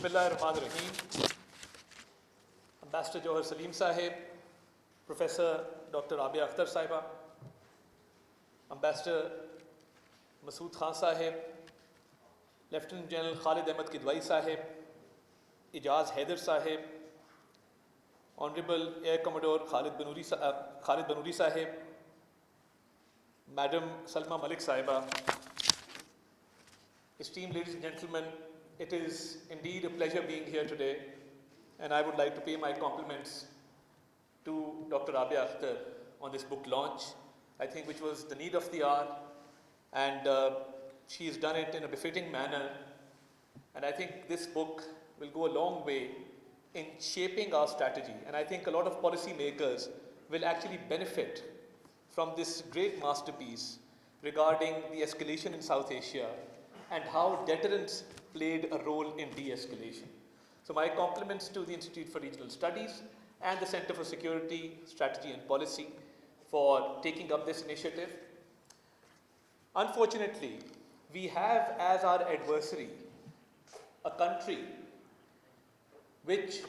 Bismillahirrahmanirrahim. Ambassador Johar Salim Sahib, Professor Dr. Abia Akhtar Sahiba, Ambassador Masood Khan Sahib, Lieutenant General Khalid Ahmed Kidwai Sahib, Ijaz Haider Sahib, Honorable Air Commodore Khalid Banuri Sahib, Madam Salma Malik Sahiba, esteemed ladies and gentlemen, it is indeed a pleasure being here today, and I would like to pay my compliments to Dr. Abia Akhtar on this book launch, I think which was the need of the hour, and she has done it in a befitting manner, and I think this book will go a long way in shaping our strategy, and I think a lot of policy makers will actually benefit from this great masterpiece regarding the escalation in South Asia and how deterrence played a role in de-escalation. So my compliments to the Institute for Regional Studies and the Center for Security, Strategy and Policy for taking up this initiative. Unfortunately, we have as our adversary a country which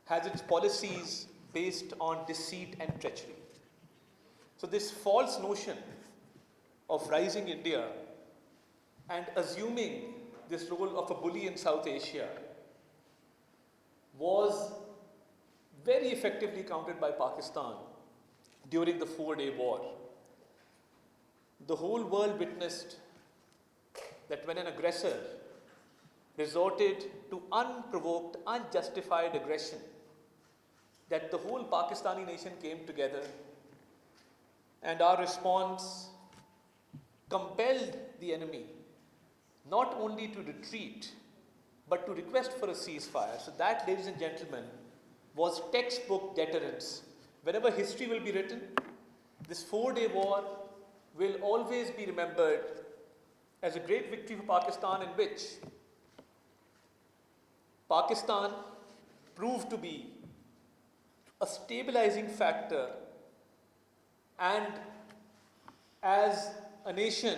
has its policies based on deceit and treachery. So this false notion of rising India and assuming this role of a bully in South Asia was very effectively countered by Pakistan during the 4-day war. The whole world witnessed that when an aggressor resorted to unprovoked, unjustified aggression, that the whole Pakistani nation came together, and our response compelled the enemy not only to retreat, but to request for a ceasefire. So that, ladies and gentlemen, was textbook deterrence. Whenever history will be written, this 4-day war will always be remembered as a great victory for Pakistan, in which Pakistan proved to be a stabilizing factor, and as a nation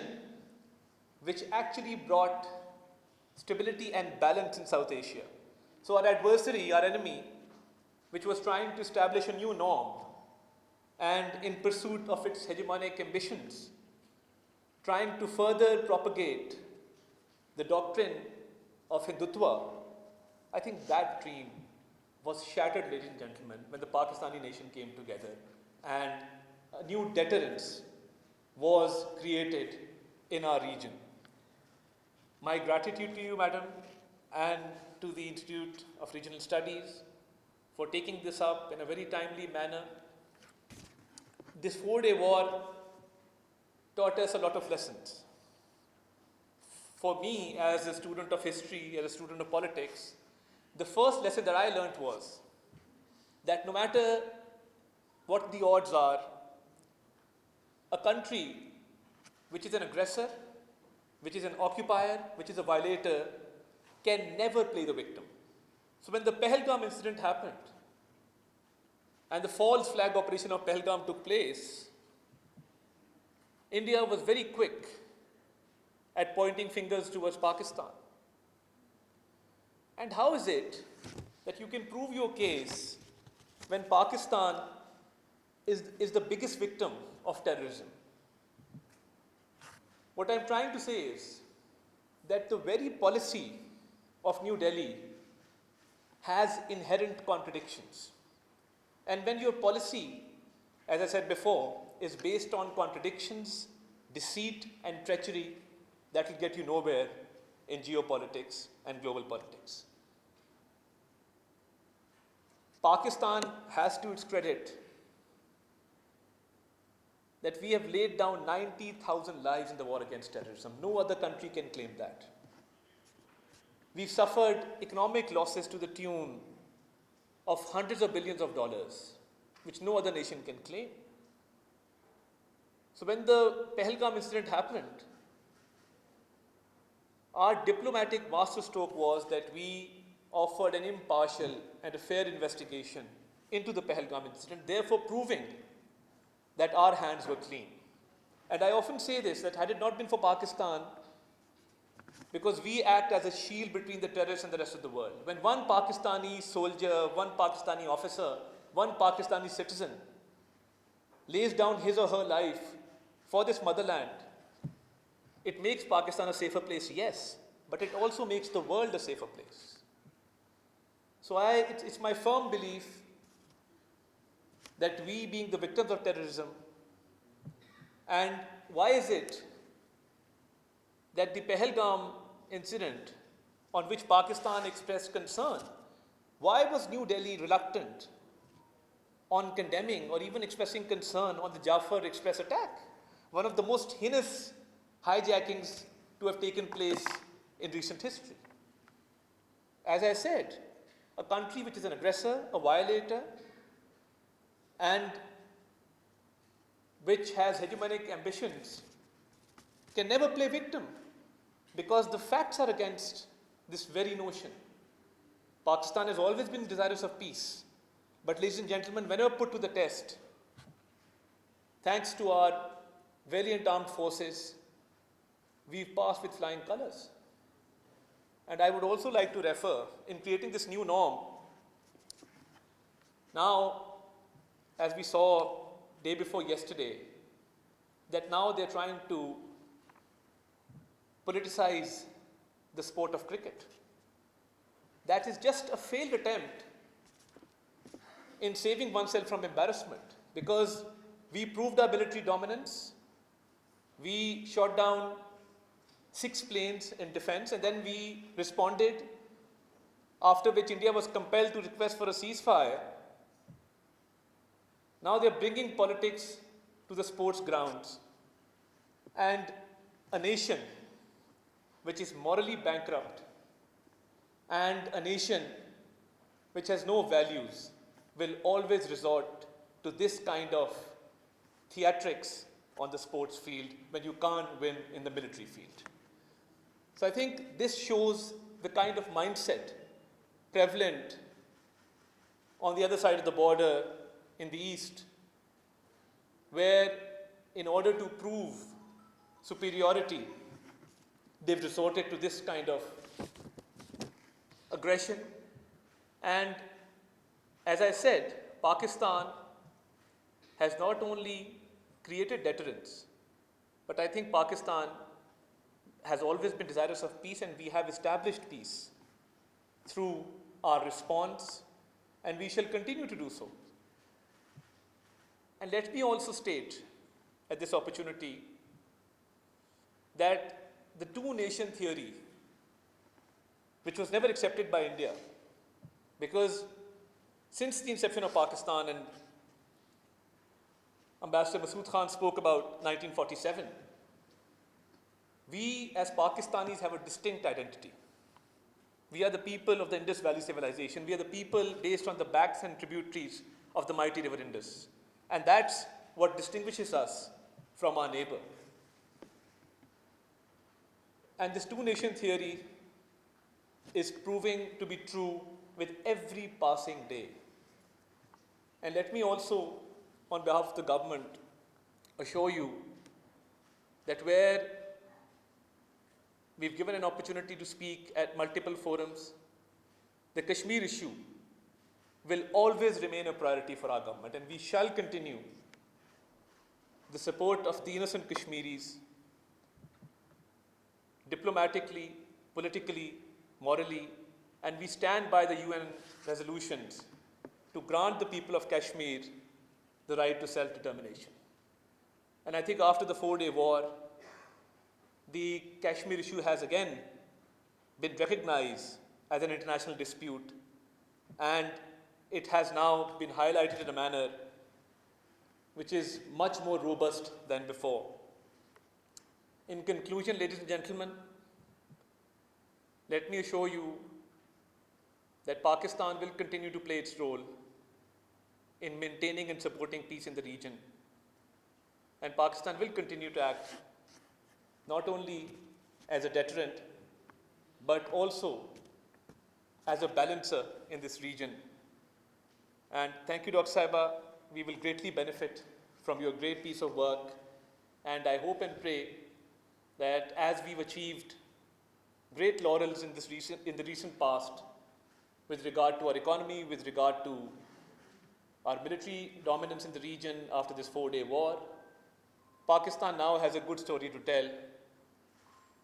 which actually brought stability and balance in South Asia. So our adversary, our enemy, which was trying to establish a new norm and in pursuit of its hegemonic ambitions, trying to further propagate the doctrine of Hindutva, I think that dream was shattered, ladies and gentlemen, when the Pakistani nation came together and a new deterrence was created in our region. My gratitude to you, madam, and to the Institute of Regional Studies for taking this up in a very timely manner. This 4-day war taught us a lot of lessons. For me, as a student of history, as a student of politics, the first lesson that I learned was that no matter what the odds are, a country which is an aggressor, which is an occupier, which is a violator, can never play the victim. So when the Pahalgam incident happened and the false flag operation of Pahalgam took place, India was very quick at pointing fingers towards Pakistan. And how is it that you can prove your case when Pakistan is the biggest victim of terrorism? What I'm trying to say is that the very policy of New Delhi has inherent contradictions. And when your policy, as I said before, is based on contradictions, deceit and treachery, that will get you nowhere in geopolitics and global politics. Pakistan has to its credit that we have laid down 90,000 lives in the war against terrorism. No other country can claim that. We've suffered economic losses to the tune of hundreds of billions of dollars, which no other nation can claim. So when the Pahalgam incident happened, our diplomatic masterstroke was that we offered an impartial and a fair investigation into the Pahalgam incident, therefore proving that our hands were clean. And I often say this, that had it not been for Pakistan, because we act as a shield between the terrorists and the rest of the world. When one Pakistani soldier, one Pakistani officer, one Pakistani citizen lays down his or her life for this motherland, it makes Pakistan a safer place, yes, but it also makes the world a safer place. So it's my firm belief that we, being the victims of terrorism, and why is it that the Pahalgam incident, on which Pakistan expressed concern, why was New Delhi reluctant on condemning or even expressing concern on the Jafar Express attack, one of the most heinous hijackings to have taken place in recent history? As I said, a country which is an aggressor, a violator, and which has hegemonic ambitions can never play victim, because the facts are against this very notion. Pakistan has always been desirous of peace, but ladies and gentlemen, whenever put to the test, thanks to our valiant armed forces, we've passed with flying colors. And I would also like to refer, in creating this new norm, now, as we saw day before yesterday, that now they're trying to politicize the sport of cricket. That is just a failed attempt in saving oneself from embarrassment, because we proved our military dominance, we shot down 6 planes in defense, and then we responded, after which India was compelled to request for a ceasefire. Now they're bringing politics to the sports grounds, and a nation which is morally bankrupt and a nation which has no values will always resort to this kind of theatrics on the sports field when you can't win in the military field. So I think this shows the kind of mindset prevalent on the other side of the border in the East, where in order to prove superiority, they've resorted to this kind of aggression. And as I said, Pakistan has not only created deterrence, but I think Pakistan has always been desirous of peace, and we have established peace through our response, and we shall continue to do so. And let me also state at this opportunity that the two-nation theory, which was never accepted by India, because since the inception of Pakistan, and Ambassador Masood Khan spoke about 1947, we as Pakistanis have a distinct identity. We are the people of the Indus Valley civilization. We are the people based on the banks and tributaries of the mighty river Indus. And that's what distinguishes us from our neighbor. And this two-nation theory is proving to be true with every passing day. And let me also, on behalf of the government, assure you that where we've given an opportunity to speak at multiple forums, the Kashmir issue will always remain a priority for our government, and we shall continue the support of the innocent Kashmiris diplomatically, politically, morally, and we stand by the UN resolutions to grant the people of Kashmir the right to self-determination. And I think after the 4-day war, the Kashmir issue has again been recognized as an international dispute, and it has now been highlighted in a manner which is much more robust than before. In conclusion, ladies and gentlemen, let me assure you that Pakistan will continue to play its role in maintaining and supporting peace in the region. And Pakistan will continue to act not only as a deterrent, but also as a balancer in this region. And thank you, Dr. Saiba. We will greatly benefit from your great piece of work. And I hope and pray that as we've achieved great laurels in the recent past with regard to our economy, with regard to our military dominance in the region after this 4-day war. Pakistan now has a good story to tell,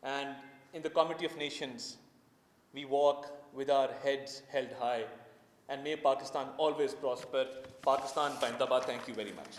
and in the Committee of Nations, we walk with our heads held high, and may Pakistan always prosper. Pakistan, Zindabad. Thank you very much.